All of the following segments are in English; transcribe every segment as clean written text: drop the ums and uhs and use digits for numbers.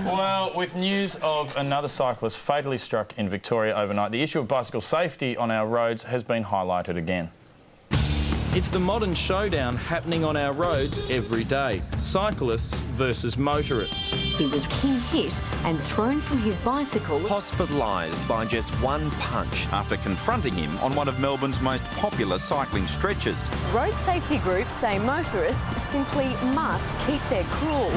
Well, with news of another cyclist fatally struck in Victoria overnight, the issue of bicycle safety on our roads has been highlighted again. It's the modern showdown happening on our roads every day. Cyclists versus motorists. He was hit and thrown from his bicycle. Hospitalised by just one punch after confronting him on one of Melbourne's most popular cycling stretches. Road safety groups say motorists simply must keep their cool.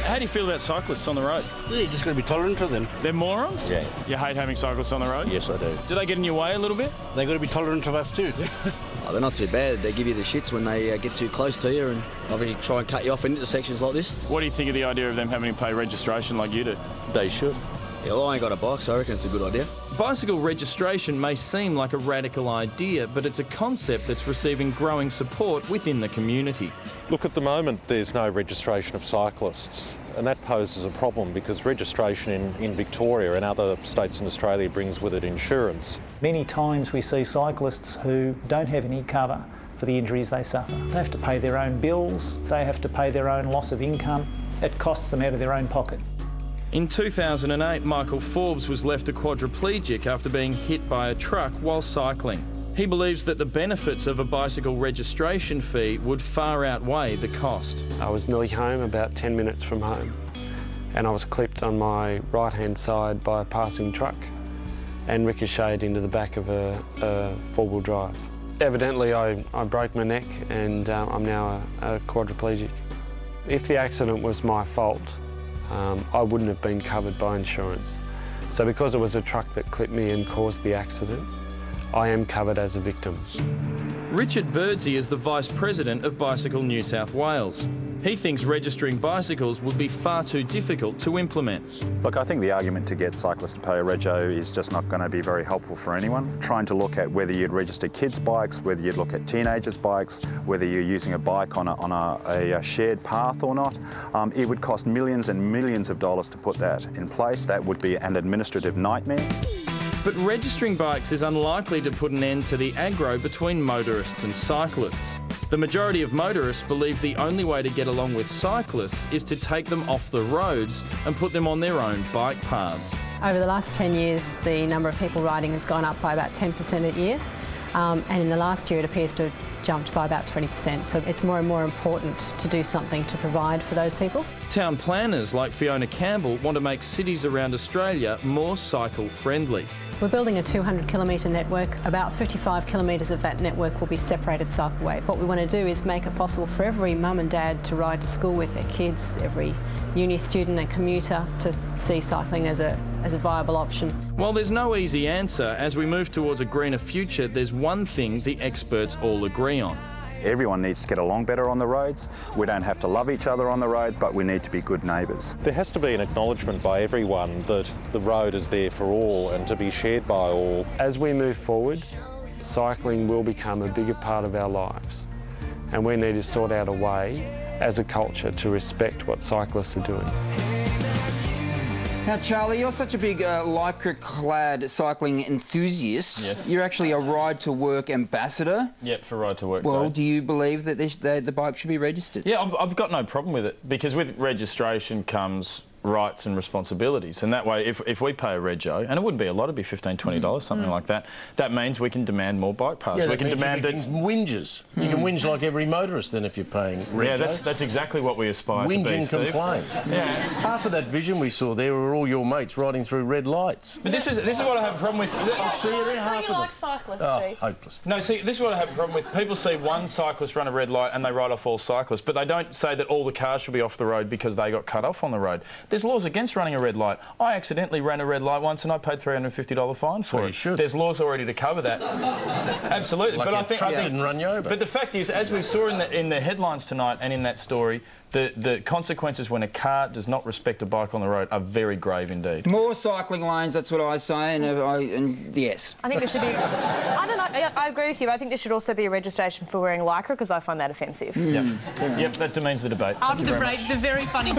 How do you feel about cyclists on the road? Yeah, you just got to be tolerant of them. They're morons? Yeah. You hate having cyclists on the road? Yes, I do. Do they get in your way a little bit? They got to be tolerant of us too. Oh, they're not too bad. They give you the shits when they get too close to you and obviously try and cut you off in intersections like this. What do you think of the idea of them having to pay registration like you do? They should. Yeah, well, I ain't got a bike, so I reckon it's a good idea. Bicycle registration may seem like a radical idea, but it's a concept that's receiving growing support within the community. Look, at the moment there's no registration of cyclists, and that poses a problem because registration in Victoria and other states in Australia brings with it insurance. Many times we see cyclists who don't have any cover for the injuries they suffer. They have to pay their own bills, they have to pay their own loss of income. It costs them out of their own pocket. In 2008, Michael Forbes was left a quadriplegic after being hit by a truck while cycling. He believes that the benefits of a bicycle registration fee would far outweigh the cost. I was nearly home, about 10 minutes from home, and I was clipped on my right-hand side by a passing truck and ricocheted into the back of a four-wheel drive. Evidently, I broke my neck and I'm now a quadriplegic. If the accident was my fault, I wouldn't have been covered by insurance. So because it was a truck that clipped me and caused the accident, I am covered as a victim. Richard Birdsey is the Vice President of Bicycle New South Wales. He thinks registering bicycles would be far too difficult to implement. Look, I think the argument to get cyclists to pay a rego is just not going to be very helpful for anyone. Trying to look at whether you'd register kids' bikes, whether you'd look at teenagers' bikes, whether you're using a bike on a shared path or not, it would cost millions and millions of dollars to put that in place. That would be an administrative nightmare. But registering bikes is unlikely to put an end to the aggro between motorists and cyclists. The majority of motorists believe the only way to get along with cyclists is to take them off the roads and put them on their own bike paths. Over the last 10 years, the number of people riding has gone up by about 10% a year. And in the last year, it appears to have jumped by about 20%. So it's more and more important to do something to provide for those people. Town planners like Fiona Campbell want to make cities around Australia more cycle-friendly. We're building a 200-kilometre network. About 55 kilometres of that network will be separated cycleway. What we want to do is make it possible for every mum and dad to ride to school with their kids, every uni student and commuter to see cycling as a viable option. While there's no easy answer, as we move towards a greener future, there's one thing the experts all agree on. Everyone needs to get along better on the roads. We don't have to love each other on the roads, but we need to be good neighbours. There has to be an acknowledgement by everyone that the road is there for all and to be shared by all. As we move forward, cycling will become a bigger part of our lives, and we need to sort out a way as a culture to respect what cyclists are doing. Now, Charlie, you're such a big lycra-clad cycling enthusiast. Yes. You're actually a ride-to-work ambassador. Yep, for ride to work. Well, right. do you believe that the bike should be registered? Yeah, I've got no problem with it, because with registration comes rights and responsibilities, and that way if we pay a rego, and it wouldn't be a lot, it'd be $15, $20, something like that, that means we can demand more bike paths. Yeah, we can demand that whinges. You can whinge like every motorist then if you're paying rego. Yeah, that's exactly what we aspire Whinge to be, and Steve. complain. Yeah. Half of that vision we saw there were all your mates riding through red lights. But this is what I have a problem with. I'll see you there, half of them. cyclists, Oh, hopeless. No, see, this is what I have a problem with. People see one cyclist run a red light and they write off all cyclists, but they don't say that all the cars should be off the road because they got cut off on the road. There's laws against running a red light. I accidentally ran a red light once and I paid $350 fine for it. You should. There's laws already to cover that. Absolutely. Like but I your think truck didn't run you over. But the fact is, as we saw in the headlines tonight and in that story, the consequences when a car does not respect a bike on the road are very grave indeed. More cycling lanes, that's what I say, and yes. I think there should be... I don't know, I agree with you. I think there should also be a registration for wearing lycra, because I find that offensive. Yep, that demeans the debate. After the break, the very funny...